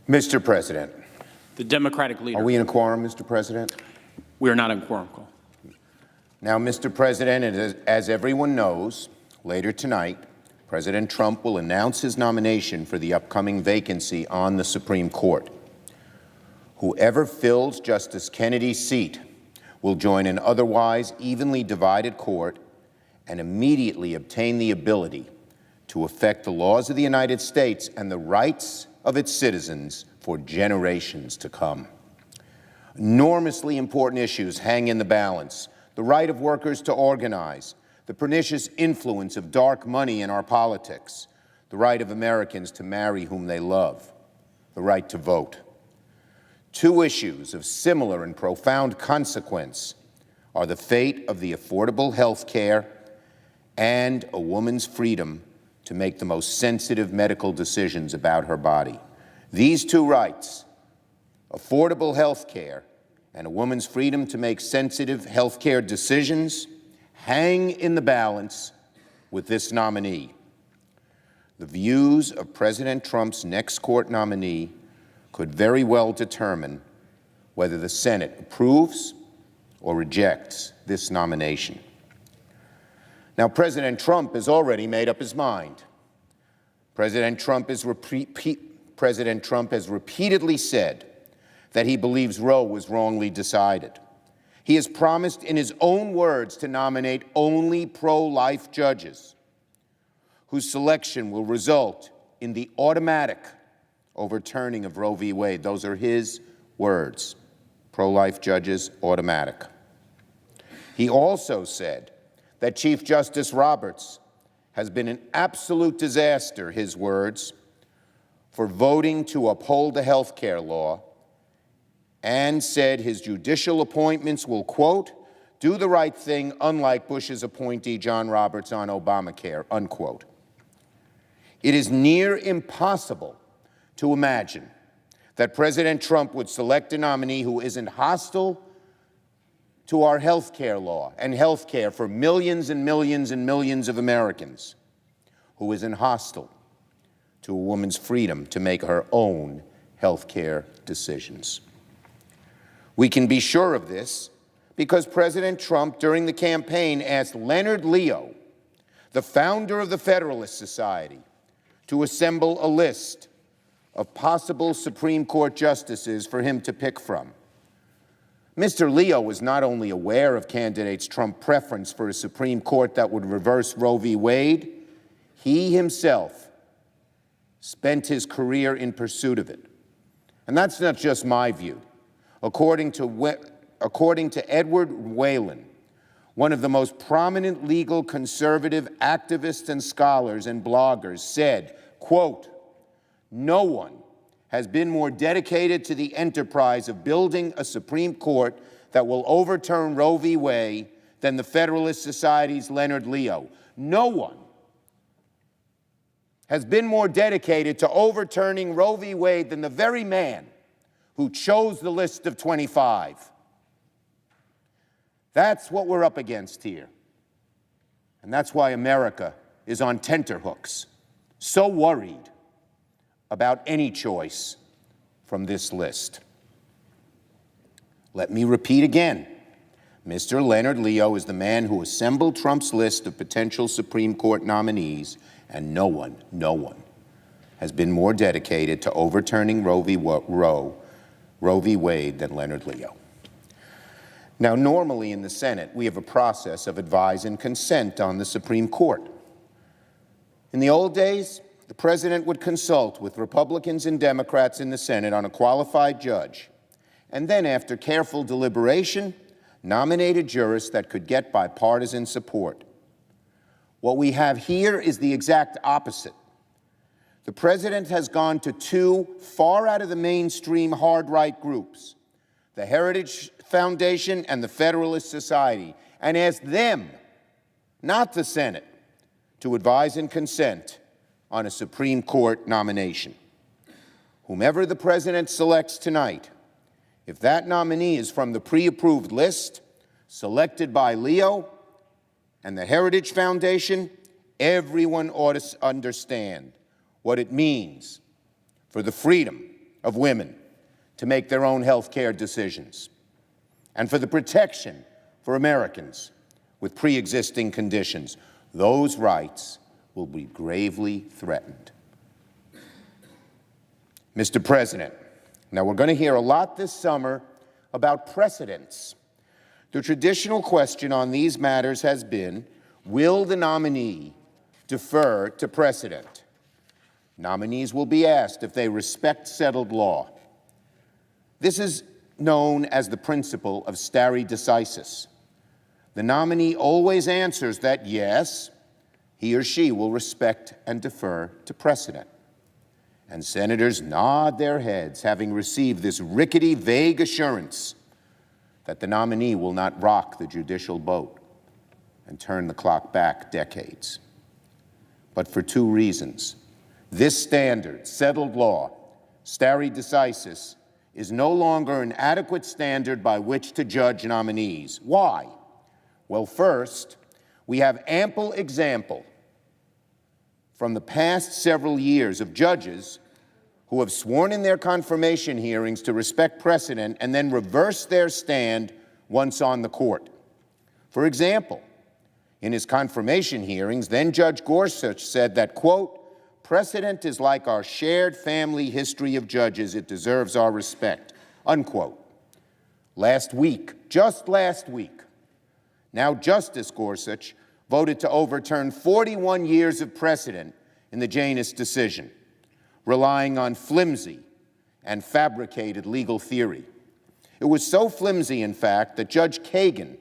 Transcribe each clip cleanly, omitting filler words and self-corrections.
Mr. President. The Democratic leader. Are we in a quorum, Mr. President? We are not in quorum call. Now, Mr. President, as everyone knows, later tonight, President Trump will announce his nomination for the upcoming vacancy on the Supreme Court. Whoever fills Justice Kennedy's seat will join an otherwise evenly divided court and immediately obtain the ability to affect the laws of the United States and the rights of its citizens for generations to come. Enormously important issues hang in the balance: the right of workers to organize, the pernicious influence of dark money in our politics, the right of Americans to marry whom they love, the right to vote. Two issues of similar and profound consequence are the fate of the affordable health care and a woman's freedom to make the most sensitive medical decisions about her body. These two rights, affordable health care and a woman's freedom to make sensitive health care decisions, hang in the balance with this nominee. The views of President Trump's next court nominee could very well determine whether the Senate approves or rejects this nomination. Now, President Trump has already made up his mind. President Trump has repeatedly said that he believes Roe was wrongly decided. He has promised in his own words to nominate only pro-life judges, whose selection will result in the automatic overturning of Roe v. Wade. Those are his words. Pro-life judges, automatic. He also said that Chief Justice Roberts has been an absolute disaster, his words, for voting to uphold the health care law, and said his judicial appointments will, quote, do the right thing, unlike Bush's appointee John Roberts on Obamacare, unquote. It is near impossible to imagine that President Trump would select a nominee who isn't hostile to our health care law and health care for millions and millions and millions of Americans, who isn't hostile to a woman's freedom to make her own health care decisions. We can be sure of this because President Trump, during the campaign, asked Leonard Leo, the founder of the Federalist Society, to assemble a list of possible Supreme Court justices for him to pick from. Mr. Leo was not only aware of candidates' Trump preference for a Supreme Court that would reverse Roe v. Wade, he himself spent his career in pursuit of it. And that's not just my view. According to Edward Whalen, one of the most prominent legal conservative activists and scholars and bloggers, said, quote, no one has been more dedicated to the enterprise of building a Supreme Court that will overturn Roe v. Wade than the Federalist Society's Leonard Leo. No one has been more dedicated to overturning Roe v. Wade than the very man who chose the list of 25. That's what we're up against here. And that's why America is on tenterhooks, so worried about any choice from this list. Let me repeat again. Mr. Leonard Leo is the man who assembled Trump's list of potential Supreme Court nominees, and no one has been more dedicated to overturning Roe v. Wade than Leonard Leo. Now, normally in the Senate, we have a process of advise and consent on the Supreme Court. In the old days, the president would consult with Republicans and Democrats in the Senate on a qualified judge, and then, after careful deliberation, nominate a jurist that could get bipartisan support. What we have here is the exact opposite. The president has gone to two far out of the mainstream hard-right groups, the Heritage Foundation and the Federalist Society, and asked them, not the Senate, to advise and consent on a Supreme Court nomination. Whomever the president selects tonight, if that nominee is from the pre-approved list selected by Leo and the Heritage Foundation, everyone ought to understand what it means for the freedom of women to make their own health care decisions, and for the protection for Americans with pre-existing conditions. Those rights will be gravely threatened. Mr. President, now we're going to hear a lot this summer about precedents. The traditional question on these matters has been, will the nominee defer to precedent? Nominees will be asked if they respect settled law. This is known as the principle of stare decisis. The nominee always answers that yes, he or she will respect and defer to precedent. And senators nod their heads, having received this rickety, vague assurance that the nominee will not rock the judicial boat and turn the clock back decades. But for two reasons. This standard, settled law, stare decisis, is no longer an adequate standard by which to judge nominees. Why? Well, first, we have ample example from the past several years of judges who have sworn in their confirmation hearings to respect precedent and then reverse their stand once on the court. For example, in his confirmation hearings, then Judge Gorsuch said that, quote, precedent is like our shared family history of judges. It deserves our respect, unquote. Last week, just last week, now Justice Gorsuch voted to overturn 41 years of precedent in the Janus decision, relying on flimsy and fabricated legal theory. It was so flimsy, in fact, that Judge Kagan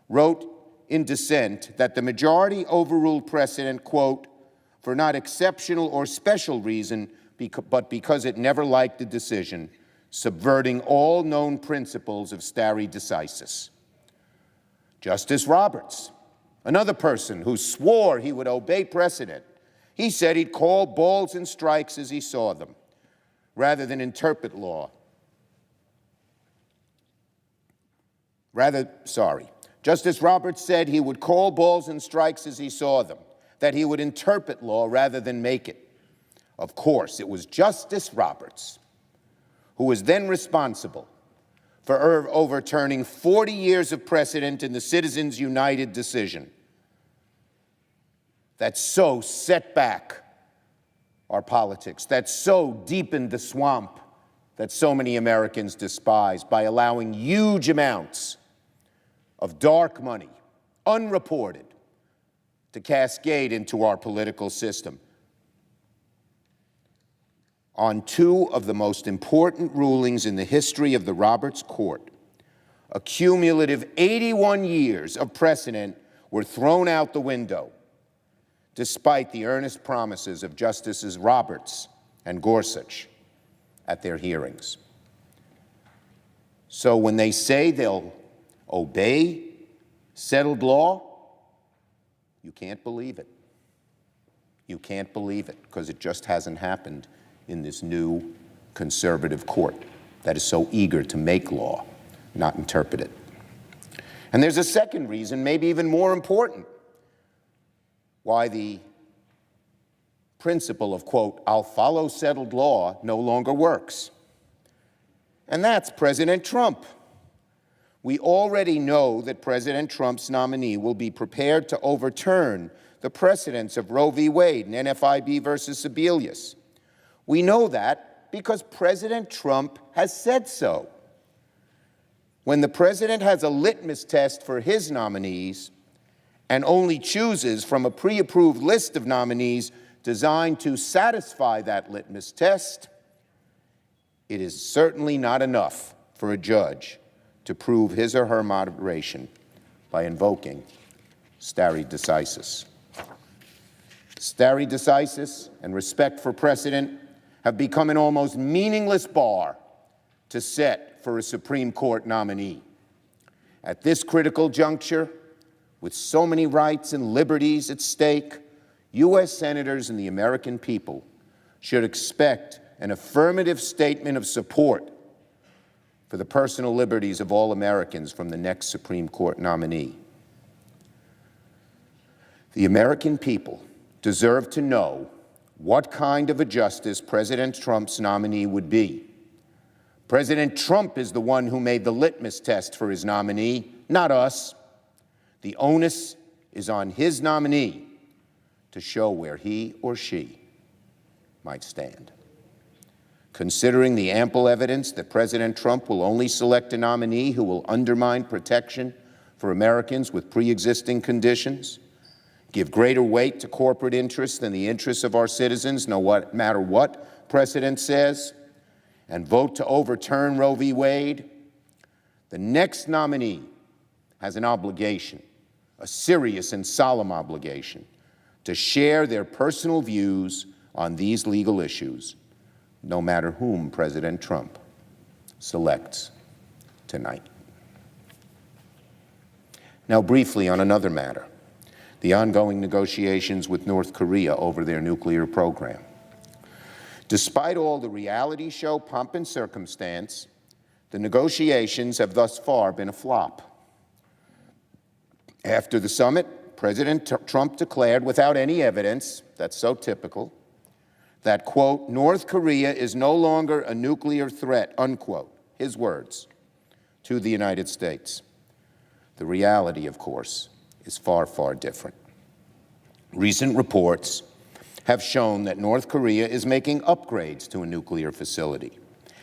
wrote in dissent that the majority overruled precedent, quote, for not exceptional or special reason, but because it never liked the decision, subverting all known principles of stare decisis. Justice Roberts, another person who swore he would obey precedent, he said he'd call balls and strikes as he saw them, rather than interpret law. Justice Roberts said he would call balls and strikes as he saw them, that he would interpret law rather than make it. Of course, it was Justice Roberts who was then responsible for overturning 40 years of precedent in the Citizens United decision that so set back our politics, that so deepened the swamp that so many Americans despise by allowing huge amounts of dark money, unreported, to cascade into our political system. On two of the most important rulings in the history of the Roberts Court, a cumulative 81 years of precedent were thrown out the window, despite the earnest promises of Justices Roberts and Gorsuch at their hearings. So when they say they'll obey settled law, you can't believe it. You can't believe it, because it just hasn't happened in this new conservative court that is so eager to make law, not interpret it. And there's a second reason, maybe even more important, why the principle of, quote, I'll follow settled law no longer works. And that's President Trump. We already know that President Trump's nominee will be prepared to overturn the precedents of Roe v. Wade and NFIB versus Sebelius. We know that because President Trump has said so. When the president has a litmus test for his nominees and only chooses from a pre-approved list of nominees designed to satisfy that litmus test, it is certainly not enough for a judge to prove his or her moderation by invoking stare decisis. Stare decisis and respect for precedent have become an almost meaningless bar to set for a Supreme Court nominee. At this critical juncture, with so many rights and liberties at stake, U.S. senators and the American people should expect an affirmative statement of support for the personal liberties of all Americans from the next Supreme Court nominee. The American people deserve to know what kind of a justice President Trump's nominee would be, President Trump is the one who made the litmus test for his nominee, not us. The onus is on his nominee to show where he or she might stand. Considering the ample evidence that President Trump will only select a nominee who will undermine protection for Americans with pre-existing conditions, give greater weight to corporate interests than the interests of our citizens, no matter what precedent says, and vote to overturn Roe v. Wade, the next nominee has an obligation, a serious and solemn obligation, to share their personal views on these legal issues, no matter whom President Trump selects tonight. Now, briefly on another matter, the ongoing negotiations with North Korea over their nuclear program. Despite all the reality show pomp and circumstance, the negotiations have thus far been a flop. After the summit, President Trump declared without any evidence, that's so typical, that, quote, North Korea is no longer a nuclear threat, unquote, his words, to the United States. The reality, of course, is far, far different. Recent reports have shown that North Korea is making upgrades to a nuclear facility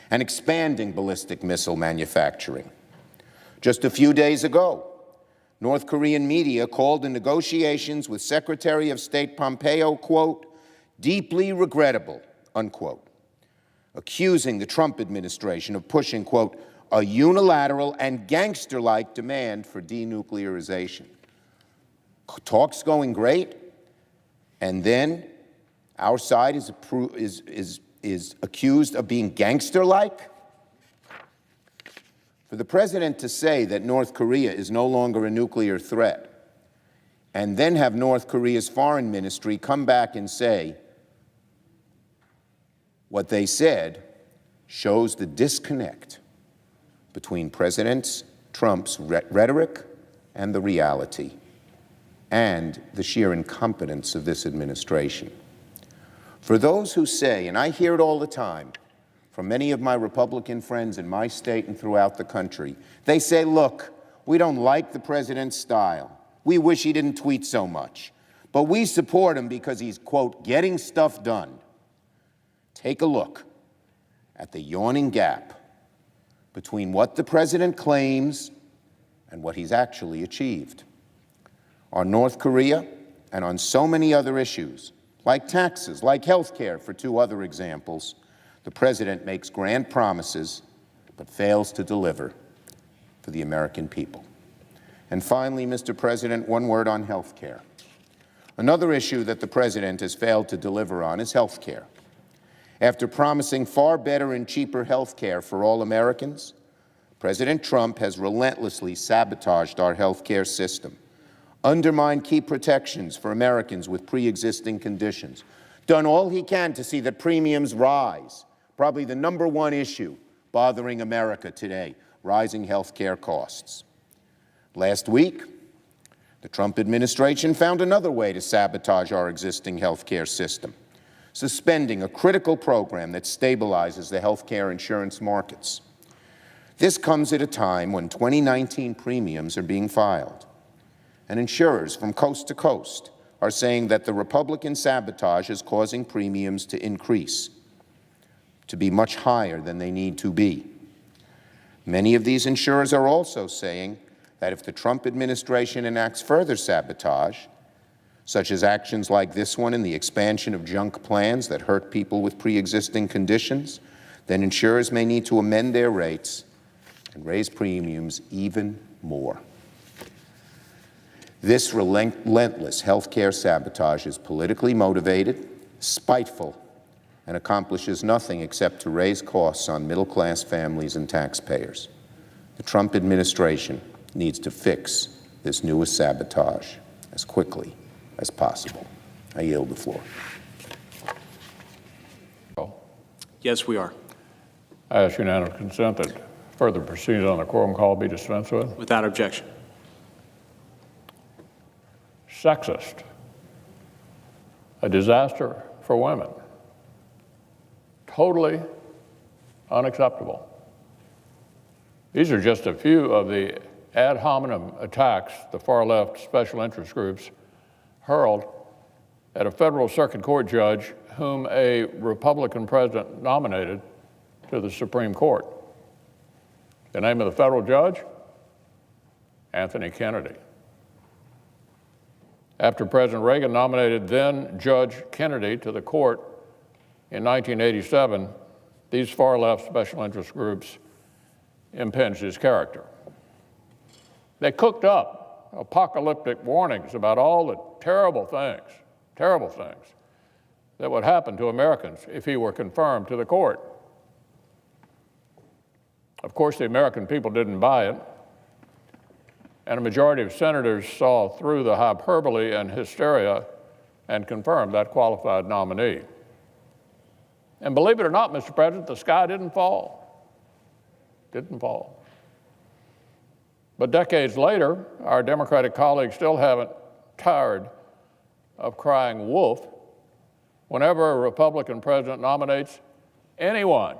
and expanding ballistic missile manufacturing. Just a few days ago, North Korean media called the negotiations with Secretary of State Pompeo, quote, deeply regrettable, unquote, accusing the Trump administration of pushing, quote, a unilateral and gangster-like demand for denuclearization. Talks going great, and then our side is accused of being gangster-like? For the president to say that North Korea is no longer a nuclear threat, and then have North Korea's foreign ministry come back and say what they said, shows the disconnect between President Trump's rhetoric and the reality, and the sheer incompetence of this administration. For those who say, and I hear it all the time from many of my Republican friends in my state and throughout the country, they say, look, we don't like the president's style. We wish he didn't tweet so much. But we support him because he's, quote, getting stuff done. Take a look at the yawning gap between what the president claims and what he's actually achieved. On North Korea and on so many other issues, like taxes, like health care, for two other examples, the president makes grand promises but fails to deliver for the American people. And finally, Mr. President, one word on health care. Another issue that the president has failed to deliver on is health care. After promising far better and cheaper health care for all Americans, President Trump has relentlessly sabotaged our health care system, undermined key protections for Americans with pre-existing conditions, done all he can to see that premiums rise, probably the #1 issue bothering America today, rising health care costs. Last week, the Trump administration found another way to sabotage our existing health care system, suspending a critical program that stabilizes the health care insurance markets. This comes at a time when 2019 premiums are being filed, and insurers from coast to coast are saying that the Republican sabotage is causing premiums to increase, to be much higher than they need to be. Many of these insurers are also saying that if the Trump administration enacts further sabotage, such as actions like this one and the expansion of junk plans that hurt people with pre-existing conditions, then insurers may need to amend their rates and raise premiums even more. This relentless healthcare sabotage is politically motivated, spiteful, and accomplishes nothing except to raise costs on middle-class families and taxpayers. The Trump administration needs to fix this newest sabotage as quickly as possible. I yield the floor. Yes, we are. I ask unanimous consent that further proceedings on the quorum call be dispensed with. Without objection. Sexist. A disaster for women. Totally unacceptable. These are just a few of the ad hominem attacks the far-left special interest groups hurled at a federal circuit court judge whom a Republican president nominated to the Supreme Court. The name of the federal judge? Anthony Kennedy. After President Reagan nominated then Judge Kennedy to the court in 1987, these far-left special interest groups impinged his character. They cooked up apocalyptic warnings about all the terrible things that would happen to Americans if he were confirmed to the court. Of course, the American people didn't buy it, and a majority of senators saw through the hyperbole and hysteria and confirmed that qualified nominee. And believe it or not, Mr. President, the sky didn't fall. Didn't fall. But decades later, our Democratic colleagues still haven't tired of crying wolf whenever a Republican president nominates anyone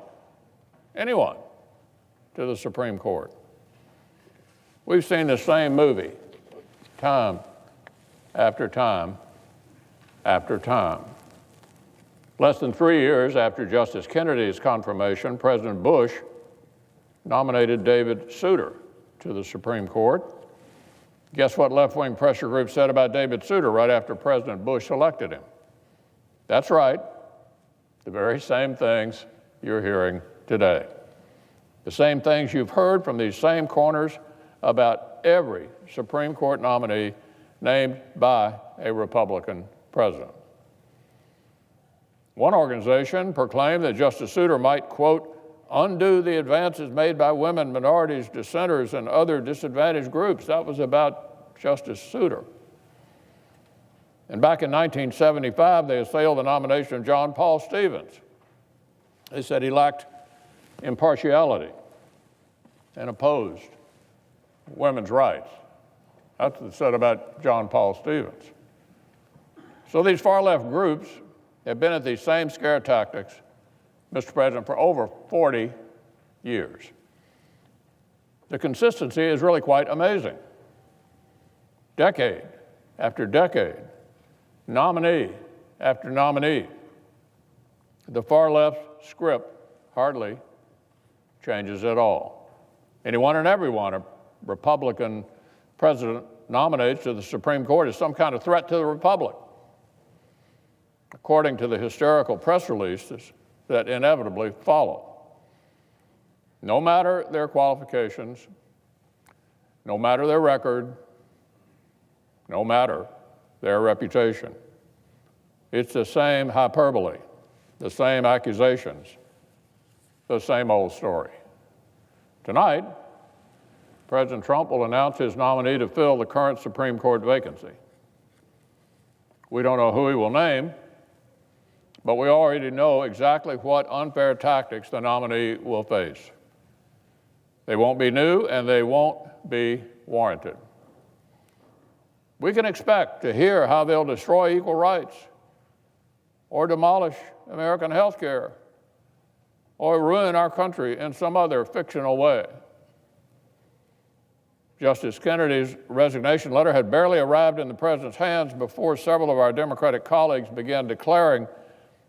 to the Supreme Court. We've seen the same movie time after time after time. Less than 3 years after Justice Kennedy's confirmation, President Bush nominated David Souter to the Supreme Court. Guess what left-wing pressure groups said about David Souter right after President Bush elected him? That's right, the very same things you're hearing today. The same things you've heard from these same corners about every Supreme Court nominee named by a Republican president. One organization proclaimed that Justice Souter might, quote, undo the advances made by women, minorities, dissenters, and other disadvantaged groups. That was about Justice Souter. And back in 1975, they assailed the nomination of John Paul Stevens. They said he lacked impartiality and opposed women's rights. That's what they said about John Paul Stevens. So these far-left groups have been at these same scare tactics, Mr. President, for over 40 years. The consistency is really quite amazing. Decade after decade, nominee after nominee. The far-left script hardly changes at all. Anyone and everyone a Republican president nominates to the Supreme Court is some kind of threat to the republic, according to the hysterical press releases that inevitably follow. No matter their qualifications, no matter their record, no matter their reputation, it's the same hyperbole, the same accusations, the same old story. Tonight, President Trump will announce his nominee to fill the current Supreme Court vacancy. We don't know who he will name, but we already know exactly what unfair tactics the nominee will face. They won't be new and they won't be warranted. We can expect to hear how they'll destroy equal rights or demolish American health care or ruin our country in some other fictional way. Justice Kennedy's resignation letter had barely arrived in the president's hands before several of our Democratic colleagues began declaring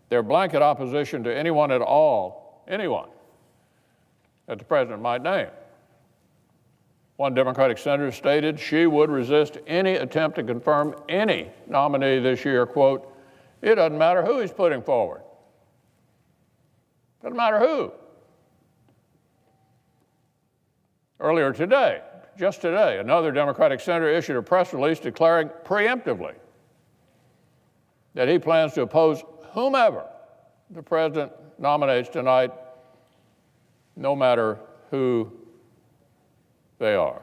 their blanket opposition to anyone at all, anyone that the president might name. One Democratic senator stated she would resist any attempt to confirm any nominee this year, quote, it doesn't matter who he's putting forward. Doesn't matter who. Earlier today, just today, another Democratic senator issued a press release declaring preemptively that he plans to oppose whomever the president nominates tonight, no matter who they are.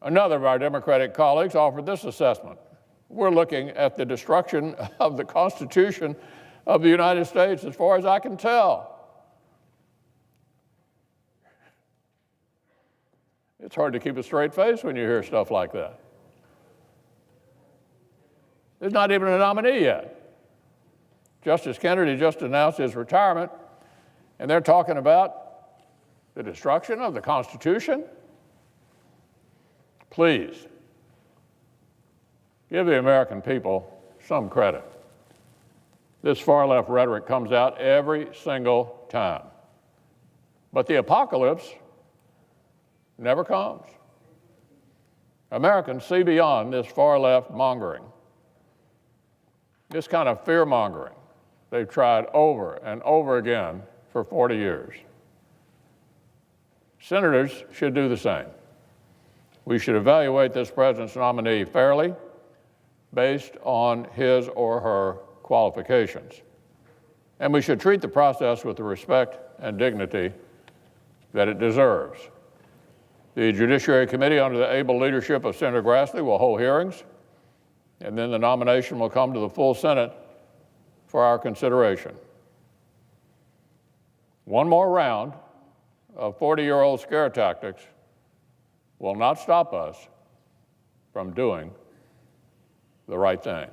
Another of our Democratic colleagues offered this assessment. We're looking at the destruction of the Constitution of the United States, as far as I can tell. It's hard to keep a straight face when you hear stuff like that. There's not even a nominee yet. Justice Kennedy just announced his retirement, and they're talking about the destruction of the Constitution? Please, give the American people some credit. This far-left rhetoric comes out every single time. But the apocalypse never comes. Americans see beyond this far-left mongering, this kind of fear-mongering they've tried over and over again for 40 years. Senators should do the same. We should evaluate this president's nominee fairly based on his or her qualifications. And we should treat the process with the respect and dignity that it deserves. The Judiciary Committee, under the able leadership of Senator Grassley, will hold hearings, and then the nomination will come to the full Senate for our consideration. One more round of 40-year-old scare tactics will not stop us from doing the right thing.